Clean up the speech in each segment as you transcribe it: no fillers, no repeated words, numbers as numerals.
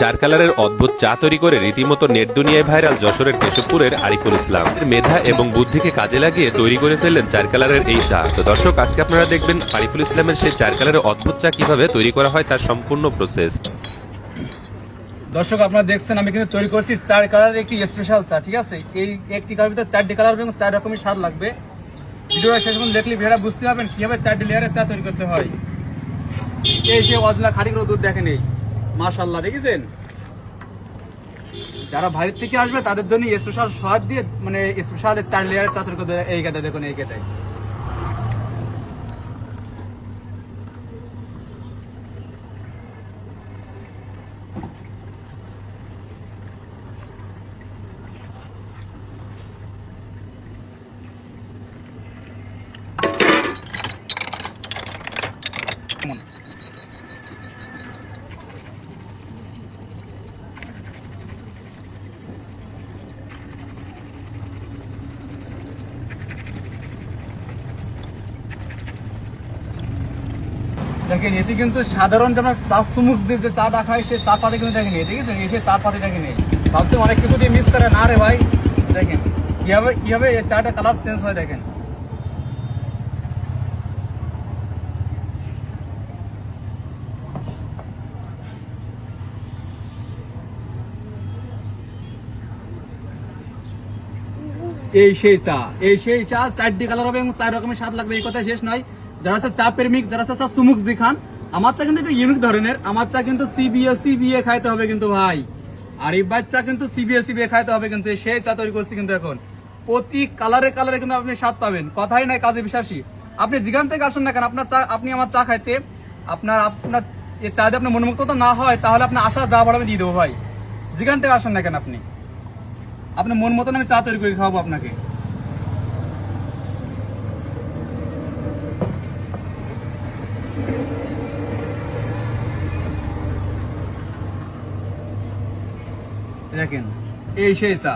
চার কালারের অদ্ভুত চা তৈরি করে রীতিমতো নেট দুনিয়ায় ভাইরাল যশোরের কেশবপুরের আরিফুল ইসলাম। মেধা এবং বুদ্ধিকে কাজে লাগিয়ে তৈরি করে ফেললেন চার কালারের এই চা। তো দর্শক, আজকে আপনারা দেখবেন আরিফুল ইসলামের সেই চার কালারের অদ্ভুত চা কিভাবে তৈরি করা হয় তার সম্পূর্ণ প্রসেস। দর্শক, আপনারা দেখছেন আমি কিন্তু তৈরি করছি চার কালারের একটি স্পেশাল চা। ঠিক আছে, এই একটি কালার ভিতরে চারটি কালার এবং চার রকমের স্বাদ লাগবে। ভিডিওটা শেষ পর্যন্ত দেখলে ভিডিওটা বুঝতে পারবেন কিভাবে চারটি লেয়ারের চা তৈরি করতে হয়। এই যে অজলা খাঁটি করে দুধ দেখেন, এই মাশাআল্লাহ, দেখেছেন? যারা বাইরে থেকে আসবে তাদের জন্য স্পেশাল স্বাদ দিয়ে মানে স্পেশাল চার লেয়ারের চা তৈরি করতে হয়। এই গাদা দেখুন, এই গাদায় দেখেন, এটি কিন্তু সাধারণ যে আমরা চা চুমুচ দিয়ে যে চাটা খাই সে চা পাতে কিন্তু দেখেন, দেখেছেন? সে চা পাতে দেখেন, ভাবছেন অনেক কিছু দিয়ে মিক্স করে, না রে ভাই। দেখেন কিভাবে এই চাটা কালার চেঞ্জ হয়, দেখেন। এই সেই চা চারটি কালার হবে এবং চার রকমের স্বাদ লাগবে, এই কথা শেষ নয়। যারা হচ্ছে চা প্রেমিক, যারা হচ্ছে চা চুমুক দিয়ে খান, আমার চা কিন্তু একটু ইউনিক ধরনের। আমার চা কিন্তু সিবিএ খাইতে হবে কিন্তু ভাই। আর এই চা কিন্তু সিবিএ খাইতে হবে কিন্তু। সেই চা তৈরি করছি কিন্তু এখন প্রতি কালারে কিন্তু আপনি স্বাদ পাবেন। কথাই নাই, কাজে বিশ্বাসী। আপনি যেখান থেকে আসেন না কেন, আপনার চা, আপনি আমার চা খাইতে আপনার এই চা দিয়ে আপনার মনোমুগ্ধতা না হয় তাহলে আপনার আশা যা বাড়াবে দিয়ে দেবো ভাই। যেখান থেকে আসেন না কেন, আপনি মন মতন আমি চা তৈরি করে খাওয়াবো আপনাকে। দেখেন, এই সেই চা।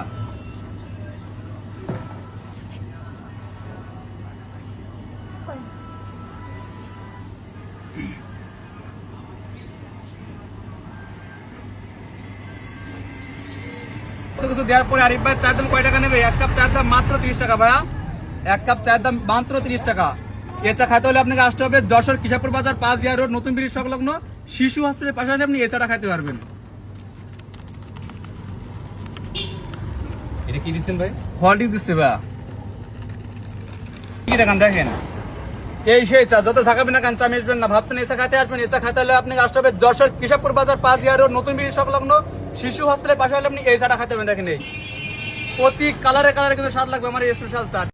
কিছু দেওয়ার পরে আরিফ ভাই চার দাম কয় টাকা নেবে? এক কাপ চার দাম মাত্র 30 টাকা ভাইয়া। এক কাপ চার দাম মাত্র 30 টাকা। এ চা খাইতে হলে আপনাকে আসতে হবে যশোর কিশাপুর বাজার 5 রোড নতুন ব্রিজ সংলগ্ন শিশু হসপিটালের পাশাপাশি আপনি এ চাটা খাইতে পারবেন। এটা কি দিচ্ছেন ভাই? হলটি দিচ্ছে ভাইয়া। কি দেখেন, দেখেন এই সেই চা। যত থাকাবেন না কেন চা মিশবেন না। ভাবছেন এসা খাইতে আসবেন, এসা খাইতে হলে আপনাকে আসতে হবে যশোর কিশাপুর বাজার 5 রোড নতুন ব্রিজ সংলগ্ন শিশু হসপিটালের পাশে হলে আপনি এই চাটা খাইতে পারবেন। দেখেন, এই প্রতি কালারে কিন্তু স্বাদ লাগবে আমার এই স্পেশাল চা।